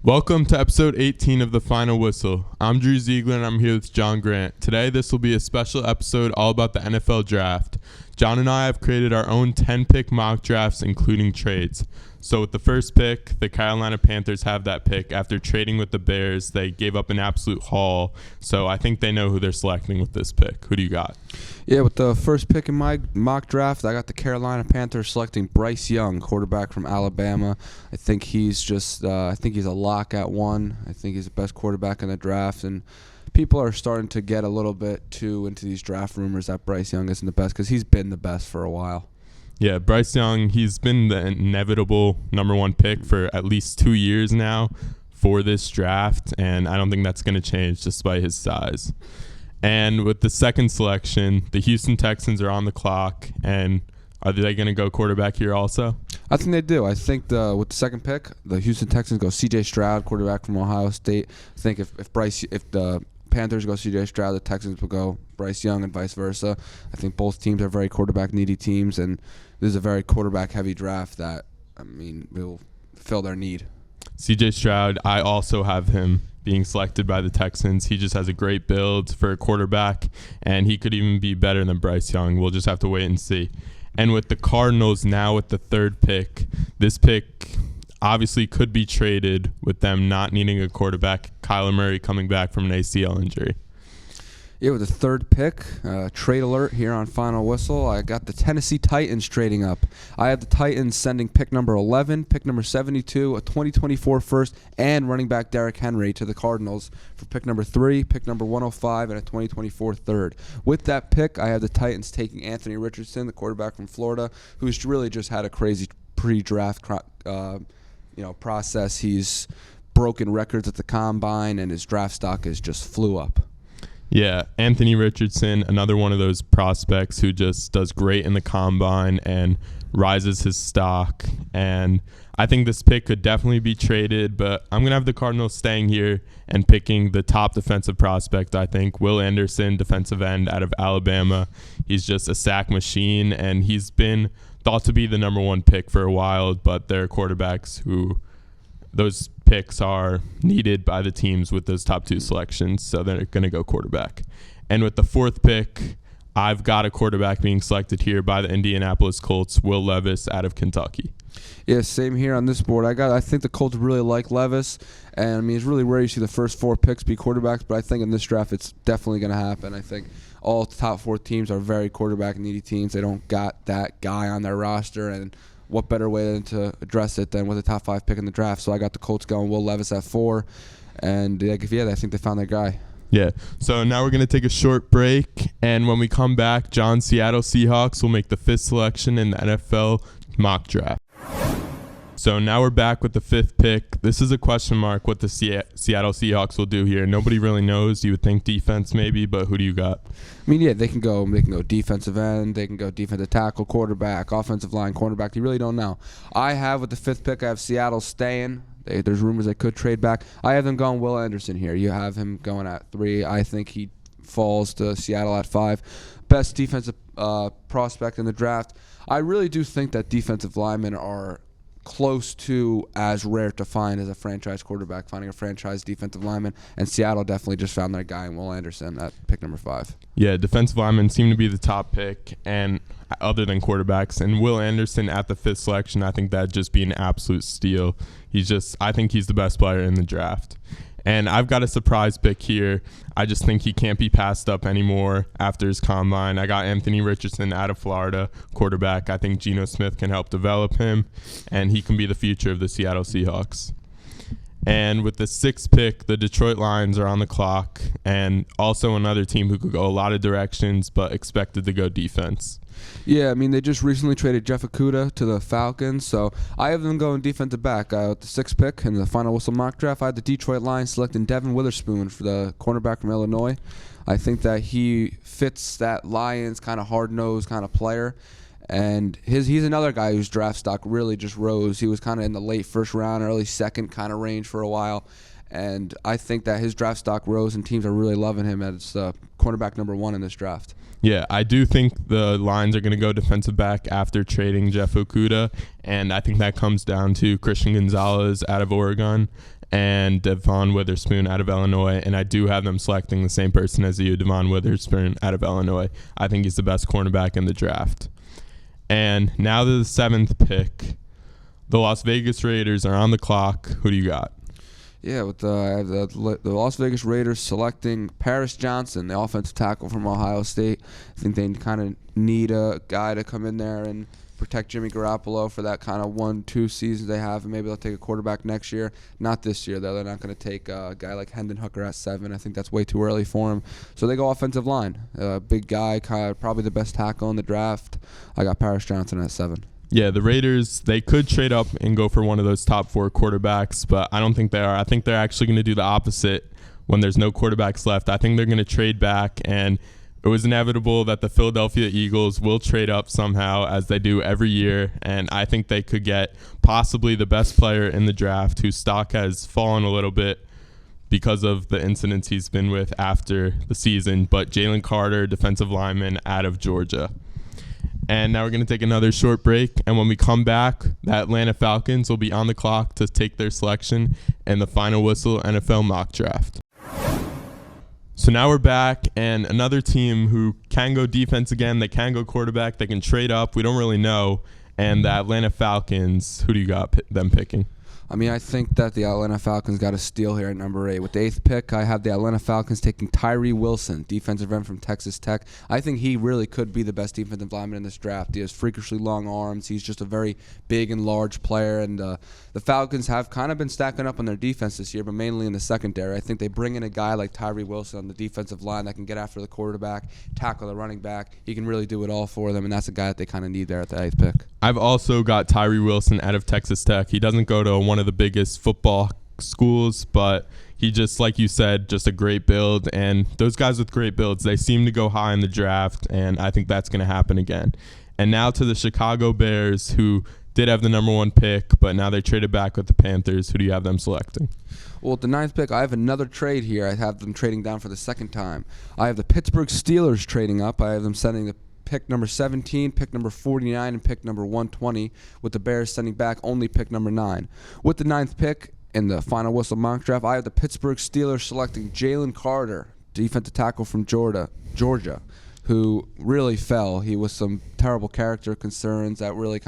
Welcome to episode 18 of The Final Whistle. I'm Drew Ziegler and I'm here with John Grant. Today, this will be a special episode all about the NFL draft. John and I have created our own 10-pick mock drafts, including trades. So with the first pick, the Carolina Panthers have that pick. After trading with the Bears, they gave up an absolute haul. So I think they know who they're selecting with this pick. Who do you got? Yeah, with the first pick in my mock draft, I got the Carolina Panthers selecting Bryce Young, quarterback from Alabama. I think he's a lock at one. I think he's the best quarterback in the draft, and people are starting to get a little bit too into these draft rumors that Bryce Young isn't the best because he's been the best for a while. Yeah, Bryce Young, he's been the inevitable number one pick for at least 2 years now for this draft, and I don't think that's going to change despite his size. And with the second selection, the Houston Texans are on the clock, and are they going to go quarterback here also? I think they do. I think with the second pick, the Houston Texans go C.J. Stroud, quarterback from Ohio State. I think if the Panthers go C.J. Stroud, the Texans will go Bryce Young, and vice versa. I think both teams are very quarterback-needy teams, and this is a very quarterback-heavy draft that, will fill their need. C.J. Stroud, I also have him being selected by the Texans. He just has a great build for a quarterback, and he could even be better than Bryce Young. We'll just have to wait and see. And with the Cardinals now with the third pick, this pick obviously could be traded with them not needing a quarterback. Kyler Murray coming back from an ACL injury. Yeah, with the third pick, trade alert here on Final Whistle. I got the Tennessee Titans trading up. I have the Titans sending pick number 11, pick number 72, a 2024 first, and running back Derrick Henry to the Cardinals for pick number 3, pick number 105, and a 2024 third. With that pick, I have the Titans taking Anthony Richardson, the quarterback from Florida, who's really just had a crazy pre-draft process. He's broken records at the combine, and his draft stock is just flew up. Yeah, Anthony Richardson, another one of those prospects who just does great in the combine and rises his stock. And I think this pick could definitely be traded, but I'm going to have the Cardinals staying here and picking the top defensive prospect, I think, Will Anderson, defensive end out of Alabama. He's just a sack machine, and he's been thought to be the number one pick for a while, but there are quarterbacks who those picks are needed by the teams with those top two selections, so they're going to go quarterback. And with the fourth pick, I've got a quarterback being selected here by the Indianapolis Colts, Will Levis out of Kentucky. Yeah, same here on this board. I think the Colts really like Levis, and it's really rare you see the first four picks be quarterbacks, but I think in this draft it's definitely going to happen. I think all top four teams are very quarterback-needy teams. They don't got that guy on their roster, and what better way to address it than with a top 5 pick in the draft? So I got the Colts going Will Levis at 4, and I think they found their guy. Yeah, so now we're going to take a short break, and when we come back, John's Seattle Seahawks will make the 5th selection in the NFL mock draft. So now we're back with the 5th pick. This is a question mark what the Seattle Seahawks will do here. Nobody really knows. You would think defense maybe, but who do you got? They can go defensive end, they can go defensive tackle, quarterback, offensive line, cornerback. You really don't know. I have with the 5th pick, I have Seattle staying. There's rumors they could trade back. I have them going Will Anderson here. You have him going at 3. I think he falls to Seattle at 5. Best defensive prospect in the draft. I really do think that defensive linemen are close to as rare to find as a franchise quarterback, finding a franchise defensive lineman, and Seattle definitely just found their guy in Will Anderson at pick number 5. Yeah, defensive linemen seem to be the top pick, and other than quarterbacks, and Will Anderson at the 5th selection, I think that'd just be an absolute steal. I think he's the best player in the draft. And I've got a surprise pick here. I just think he can't be passed up anymore after his combine. I got Anthony Richardson out of Florida, quarterback. I think Geno Smith can help develop him, and he can be the future of the Seattle Seahawks. And with the 6th pick, the Detroit Lions are on the clock, and also another team who could go a lot of directions but expected to go defense. Yeah, they just recently traded Jeff Okudah to the Falcons, so I have them going defensive back. With the 6th pick in the Final Whistle mock draft, I had the Detroit Lions selecting Devin Witherspoon for the cornerback from Illinois. I think that he fits that Lions kind of hard-nosed kind of player, and he's another guy whose draft stock really just rose. He was kind of in the late first round, early second kind of range for a while, and I think that his draft stock rose, and teams are really loving him as cornerback number 1 in this draft. Yeah, I do think the Lions are going to go defensive back after trading Jeff Okudah, and I think that comes down to Christian Gonzalez out of Oregon. and Devon Witherspoon out of Illinois, and I do have them selecting the same person as you, Devon Witherspoon out of Illinois. I think he's the best cornerback in the draft. And now to the 7th pick. The Las Vegas Raiders are on the clock. Who do you got? Yeah, with the Las Vegas Raiders selecting Paris Johnson, the offensive tackle from Ohio State. I think they kind of need a guy to come in there and protect Jimmy Garoppolo for that kind of 1-2 season they have, and maybe they'll take a quarterback next year. Not this year, though. They're not going to take a guy like Hendon Hooker at 7. I think that's way too early for him. So they go offensive line. Big guy, probably the best tackle in the draft. I got Paris Johnson at 7. Yeah, the Raiders, they could trade up and go for one of those top 4 quarterbacks, but I don't think they are. I think they're actually going to do the opposite when there's no quarterbacks left. I think they're going to trade back, and it was inevitable that the Philadelphia Eagles will trade up somehow, as they do every year, and I think they could get possibly the best player in the draft, whose stock has fallen a little bit because of the incidents he's been with after the season, but Jalen Carter, defensive lineman out of Georgia. And now we're going to take another short break, and when we come back, the Atlanta Falcons will be on the clock to take their selection in the Final Whistle NFL mock draft. So now we're back, and another team who can go defense again, they can go quarterback, they can trade up, we don't really know, and the Atlanta Falcons, who do you got them picking? I mean, I think that the Atlanta Falcons got a steal here at number 8. With the 8th pick, I have the Atlanta Falcons taking Tyree Wilson, defensive end from Texas Tech. I think he really could be the best defensive lineman in this draft. He has freakishly long arms. He's just a very big and large player. And the Falcons have kind of been stacking up on their defense this year, but mainly in the secondary. I think they bring in a guy like Tyree Wilson on the defensive line that can get after the quarterback, tackle the running back. He can really do it all for them, and that's a guy that they kind of need there at the 8th pick. I've also got Tyree Wilson out of Texas Tech. He doesn't go to one of the biggest football schools, but he just, like you said, just a great build. And those guys with great builds, they seem to go high in the draft, and I think that's going to happen again. And now to the Chicago Bears, who did have the number 1 pick, but now they traded back with the Panthers. Who do you have them selecting? Well, at the 9th pick, I have another trade here. I have them trading down for the second time. I have the Pittsburgh Steelers trading up. I have them sending the pick number 17, pick number 49, and pick number 120, with the Bears sending back only pick number 9. With the 9th pick in the Final Whistle mock draft, I have the Pittsburgh Steelers selecting Jalen Carter, defensive tackle from Georgia, who really fell. He was some terrible character concerns that really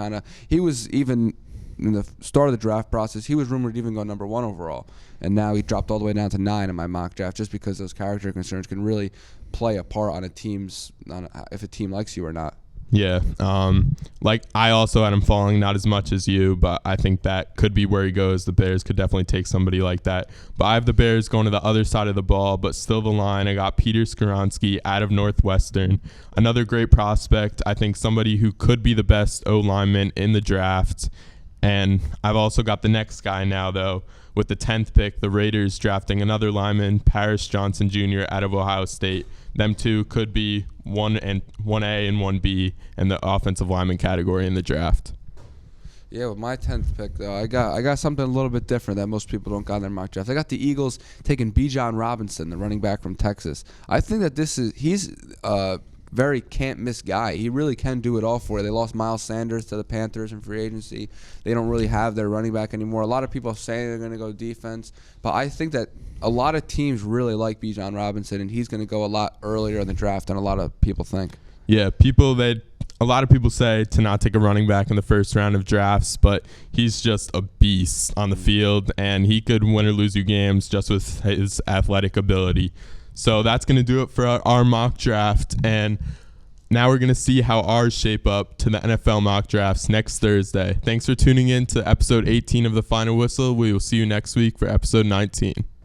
he was even in the start of the draft process, he was rumored to even go number 1 overall. And now he dropped all the way down to 9 in my mock draft just because those character concerns can really play a part on if a team likes you or not. Yeah. I also had him falling, not as much as you, but I think that could be where he goes. The Bears could definitely take somebody like that. But I have the Bears going to the other side of the ball, but still the line. I got Peter Skoronski out of Northwestern. Another great prospect. I think somebody who could be the best O-lineman in the draft. And I've also got the next guy now, though, with the 10th pick, the Raiders drafting another lineman, Paris Johnson Jr. out of Ohio State. Them two could be 1A and 1B in the offensive lineman category in the draft. Yeah, with my 10th pick, though, I got something a little bit different that most people don't got in their mock draft. I got the Eagles taking Bijan Robinson, the running back from Texas. I think that he's very can't-miss guy. He really can do it all for you. They lost Miles Sanders to the Panthers in free agency. They don't really have their running back anymore. A lot of people say they're going to go defense, but I think that a lot of teams really like Bijan Robinson, and he's going to go a lot earlier in the draft than a lot of people think. Yeah, a lot of people say to not take a running back in the first round of drafts, but he's just a beast on the field, and he could win or lose you games just with his athletic ability. So that's going to do it for our mock draft, and now we're going to see how ours shape up to the NFL mock drafts next Thursday. Thanks for tuning in to episode 18 of The Final Whistle. We will see you next week for episode 19.